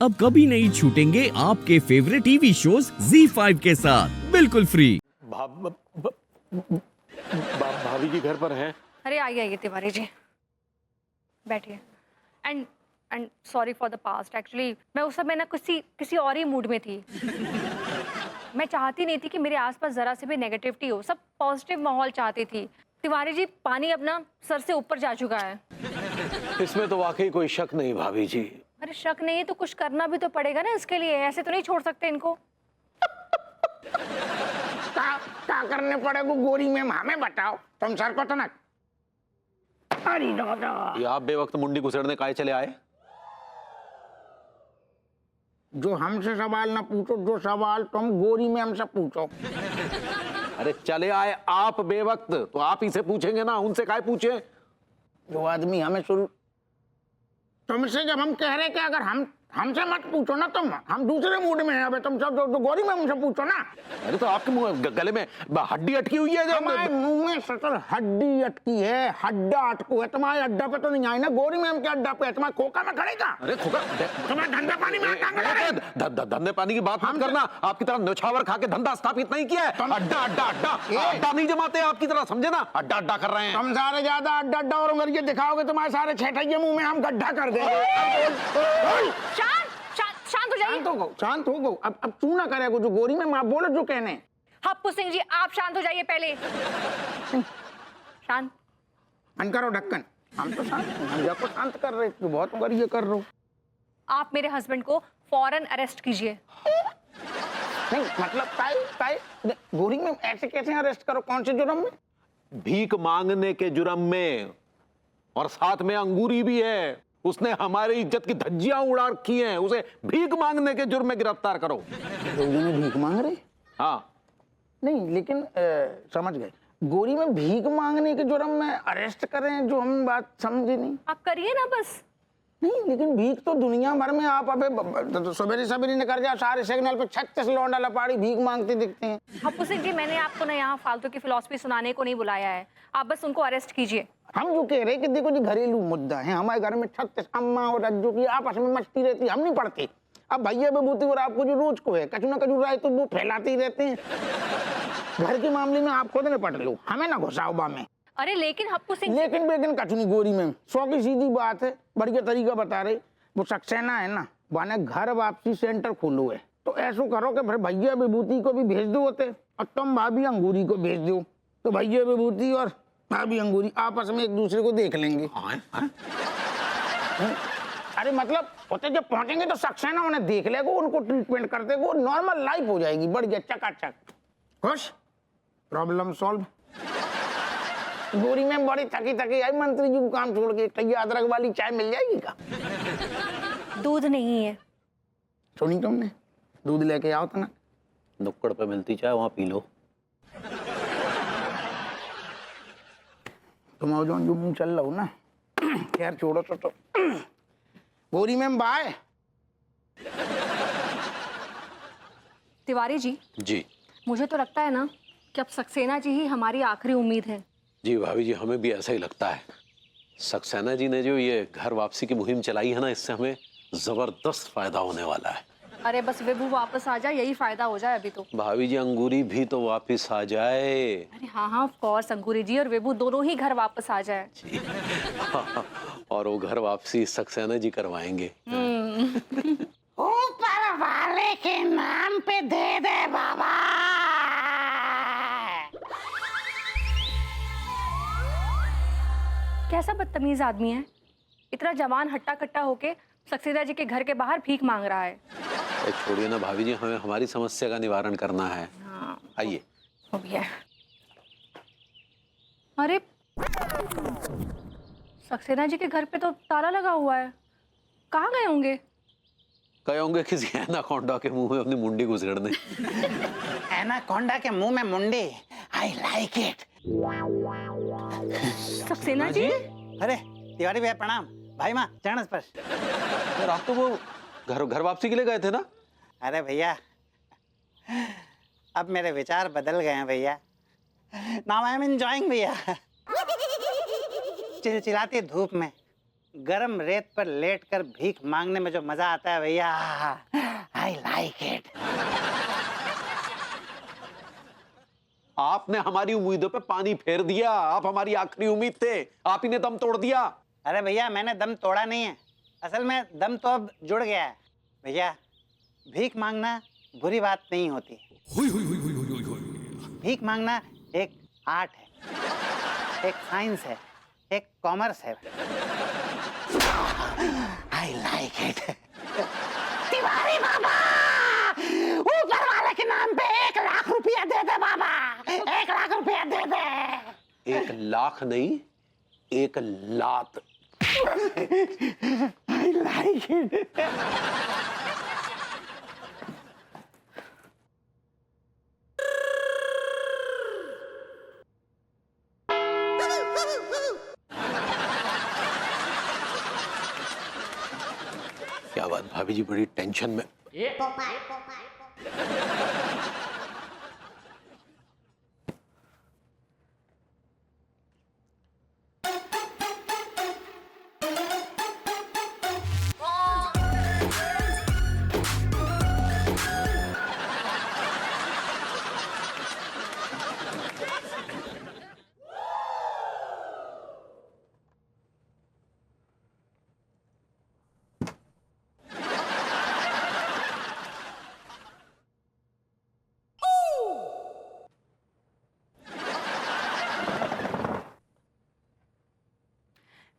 अब कभी नहीं छूटेंगे आपके फेवरेट टीवी शोज ZEE5 के साथ बिल्कुल फ्री। भाभी की घर पर है। अरे आइए आइए तिवारी जी, बैठिए। And and sorry for the past. Actually मैं उस समय ना किसी और ही मूड में थी। मैं चाहती नहीं थी कि मेरे आसपास जरा से भी नेगेटिविटी हो, सब पॉजिटिव माहौल चाहती थी। तिवारी जी, पानी अपना सर से ऊपर जा चुका है। इसमें तो वाकई कोई शक नहीं भाभी जी। अरे शक नहीं है तो कुछ करना भी तो पड़ेगा ना इसके लिए, ऐसे तो नहीं छोड़ सकते इनको। क्या करने पड़ेगा गोरी मैम, हमें बताओ। तुम सर को तो ना। अरे दादा, ये आप बेवक्त मुंडी घुसेड़ने काहे चले आए? जो हमसे सवाल ना पूछो, जो सवाल तुम गोरी मैम से पूछो। अरे चले आए आप बेवक्त, तो आप ही से पूछेंगे ना, उनसे काहे पूछे? जो आदमी हमें शुरू तुमसे जब हम कह रहे कि अगर हमसे मत पूछो ना, तुम हम दूसरे मूड में हैं। अबे तुम सब तो गोरी मैम से पूछो ना। अरे तो आपके गले में हड्डी अटकी हुई है। हमारे मुंह में सचल हड्डी अटकी है, हड्डा अटकू है। तुम्हारे अड्डा पे तो नहीं आई ना, गोरी मैम के अड्डा पे है। तुम्हारे खोखा में खड़ेगा। अरे खोखा, तुम्हारे धंधा पानी में धंधे पानी की बात मत करना। आपकी तरह न्यौछावर खा के धंधा स्थापित नहीं किया है। अड्डा अड्डा अड्डा अड्डा नहीं जमाते आपकी तरह, समझे ना? अड्डा अड्डा कर रहे हैं। तुम सारे ज्यादा अड्डा अड्डा और करके दिखाओगे, तुम्हारे सारे छेठैये मुंह में हम गड्ढा कर देंगे। शांत हो जाइए। शांत हो गो। अब तू ना करेगा जो गोरी में आप बोलो जो कहने। हप्पू सिंह जी, आप शांत हो जाइए पहले। शांत। बंद करो ढक्कन। हम तो शांत, हम जाको शांत कर रहे, तो बहुत अगर ये कर रहे हो। आप मेरे हस्बैंड को फौरन अरेस्ट कीजिए। नहीं मतलब ताई गोरी में ऐसे कैसे अरेस्ट करो? कौन से जुर्म में? भीख मांगने के जुर्म में, और साथ में अंगूरी भी है। उसने हमारी इज्जत की धज्जियां उड़ा रखी हैं। उसे भीख मांगने के जुर्म में गिरफ्तार करो। गोरी में भीख मांग रहे? हाँ नहीं लेकिन समझ गए, गोरी में भीख मांगने के जुर्म में अरेस्ट करें, जो हम बात समझे नहीं। आप करिए ना बस। नहीं लेकिन भीख तो दुनिया भर में आप अबे सवेरे सवेरे निकल जाओ, सारे सिग्नल पे 36 लौंडा लपाड़ी भीख मांगते दिखते हैं। हप्पू सिंह जी, मैंने आपको ना यहाँ फालतू की फिलॉसफी सुनाने को नहीं बुलाया है। आप बस उनको अरेस्ट कीजिए। हम जो कह रहे कि देखो जी, घरेलू मुद्दा है। हमारे घर में 36 अम्मा और रज्जू की आपस में मस्ती रहती है, हम नहीं पढ़ते। अब भैया विभूति और आपको जो रोज को है कचू ना कचू राय तो वो फैलाते ही रहते हैं। घर के मामले में आप खुद ने पढ़ लो, हमें ना घुसाओ बा में। अरे लेकिन हप्पू सिंह, लेकिन कचू नहीं गोरी में 100 की सीधी बात है। बढ़िया तरीका बता रहे, वो सक्सेना है ना, वाने घर वापसी सेंटर खोलो है। तो ऐसा करो कि फिर भैया विभूति को भी भेज दो होते, और तुम भाभी अंगूरी को भेज दो। तो भैया विभूति और भाभी अंगूरी आपस में एक दूसरे को देख लेंगे। अरे मतलब होते जब पहुंचेंगे तो सक्सेना उन्हें देख लेगा, उनको ट्रीटमेंट कर देगा, नॉर्मल लाइफ हो जाएगी। बढ़िया चकाचक, खुश, प्रॉब्लम सॉल्व। गोरी में बड़ी थकी आई, मंत्री जी को काम छोड़ के कहिए अदरक वाली चाय मिल जाएगी का? दूध नहीं है। सुनी तुमने? दूध लेके आओ तो ना। नुक्कड़ पे मिलती चाय वहां पी लो। तुम आओ जो मुंह चल रहा हो ना, खैर छोड़ो तो गोरी मैम बाय। तिवारी जी, मुझे तो लगता है ना कि अब सक्सेना जी ही हमारी आखिरी उम्मीद है। जी भाभी जी, हमें भी ऐसा ही लगता है। सक्सेना जी ने जो ये घर वापसी की मुहिम चलाई है ना, इससे हमें जबरदस्त फायदा होने वाला है। अरे बस विभू वापस आ जाए, यही फायदा हो जाए अभी तो। भाभी जी, अंगूरी भी तो वापस आ जाए। अरे हाँ ऑफ कोर्स, अंगूरी जी और विभू दोनों ही घर वापस आ जाए। और वो घर वापसी सक्सेना जी करवाएंगे। ऊपर वाले के नाम पे दे दे बाबा। कैसा बदतमीज आदमी है, इतना जवान हट्टा कट्टा होके सक्सेना जी के घर के बाहर भीख मांग रहा है। छोड़िए ना भाभी जी, हमें हमारी समस्या का निवारण करना है। हाँ, आइए। हो गया। अरे सक्सेना जी के घर पे तो ताला लगा हुआ है, कहाँ गए होंगे? कहे होंगे किसी एनाकोंडा के मुंह में अपनी मुंडी घुसेड़ने। एनाकोंडा के मुंह में मुंडी, आई लाइक इट। सक्सेना जी? अरे तिवारी भैया प्रणाम। भाई माँ चरण स्पर्श। यार आप तो वो घर वापसी के लिए गए थे ना? अरे भैया अब मेरे विचार बदल गए हैं भैया। नाउ आई एम एंजॉयिंग भैया। चिलचिलाती धूप में गरम रेत पर लेटकर भीख मांगने में जो मजा आता है भैया, आई लाइक इट। आपने हमारी उम्मीदों पे पानी फेर दिया। आप हमारी आखिरी उम्मीद थे, आप ही ने दम तोड़ दिया। अरे भैया मैंने दम तोड़ा नहीं है, असल में दम तो अब जुड़ गया है। भैया भीख मांगना बुरी बात नहीं होती। भीख मांगना एक आर्ट है, एक साइंस है, एक कॉमर्स है। I like it. Tiwari Baba, ऊपर वाले के नाम पे 1 लाख रुपया दे दे बाबा, 1 लाख रुपया दे दे। 1 लाख नहीं, 1 लात। आई लाइक इट। क्या बात भाभी जी, बड़ी टेंशन में।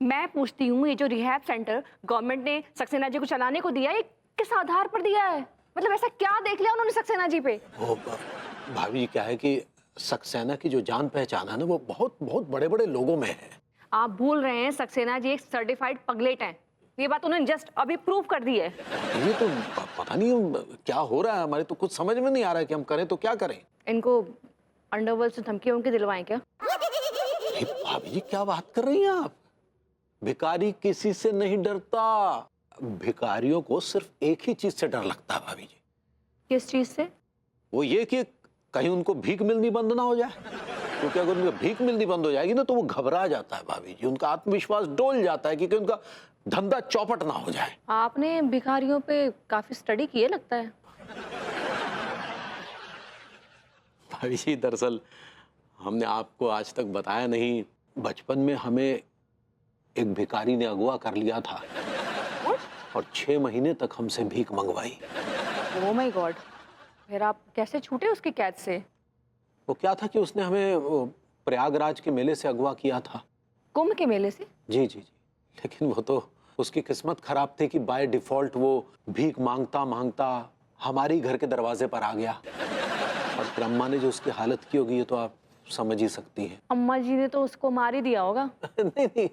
मैं पूछती हूँ, ये जो रिहैब सेंटर गवर्नमेंट ने सक्सेना जी को चलाने को दिया है, ये किस आधार पर दिया है? मतलब ऐसा क्या देख लिया उन्होंने सक्सेना जी पे? वो भाभी जी क्या है कि सक्सेना की जो जान पहचान है ना, वो बहुत बहुत बड़े बड़े लोगों में है। आप भूल रहे हैं सक्सेना जी एक सर्टिफाइड पगलेट हैं। ये बात उन्होंने जस्ट अभी प्रूव कर दी है। ये तो पता नहीं क्या हो रहा है, हमारे तो कुछ समझ में नहीं आ रहा है कि हम करें तो क्या करें। इनको अंडरवर्ल्ड से धमकी उनकी दिलवाएं क्या? भाभी जी क्या बात कर रही हैं आप? भिखारी किसी से नहीं डरता। भिखारियों को सिर्फ एक ही चीज से डर लगता है भाभी जी। किस चीज से? वो ये कि कहीं उनको भीख मिलनी बंद ना हो जाए, क्योंकि अगर उनको भीख मिलनी बंद हो जाएगी ना तो वो घबरा जाता है भाभी जी, उनका आत्मविश्वास डोल जाता है क्योंकि उनका धंधा चौपट ना हो जाए। आपने भिखारियों पे काफी स्टडी की है लगता है। भाभी जी दरअसल हमने आपको आज तक बताया नहीं, बचपन में हमें एक भिखारी ने अगवा कर लिया था और 6 महीने तक हमसे भीख मंगवाई। ओह माय गॉड, फिर आप कैसे छूटे उसकी कैद से? वो क्या था कि उसने हमें वो प्रयागराज के मेले से अगवा किया था। कुंभ के मेले से? जी जी जी, लेकिन वो तो उसकी किस्मत खराब थी कि बाय डिफॉल्ट वो भीख मांगता मांगता हमारी घर के दरवाजे पर आ गया, और फिर अम्मा ने जो उसकी हालत की होगी ये तो आप समझ ही सकती हैं। अम्मा जी ने तो उसको मार ही दिया होगा। नहीं नहीं,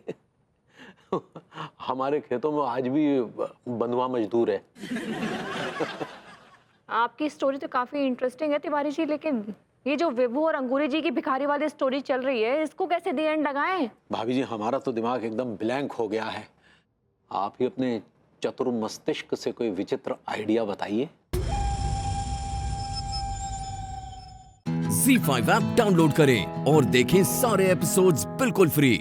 हमारे खेतों में आज भी बंधुआ मजदूर है। आपकी स्टोरी तो काफी इंटरेस्टिंग है तिवारी जी, लेकिन ये जो विभू और अंगूरी जी की भिखारी वाली स्टोरी चल रही है, इसको कैसे दी एंड लगाएं? भाभी जी हमारा तो दिमाग एकदम ब्लैंक हो गया है। आप ही अपने चतुर मस्तिष्क से कोई विचित्र आइडिया बताइए। Z5 ऐप डाउनलोड करें और देखें सारे एपिसोड्स बिल्कुल फ्री।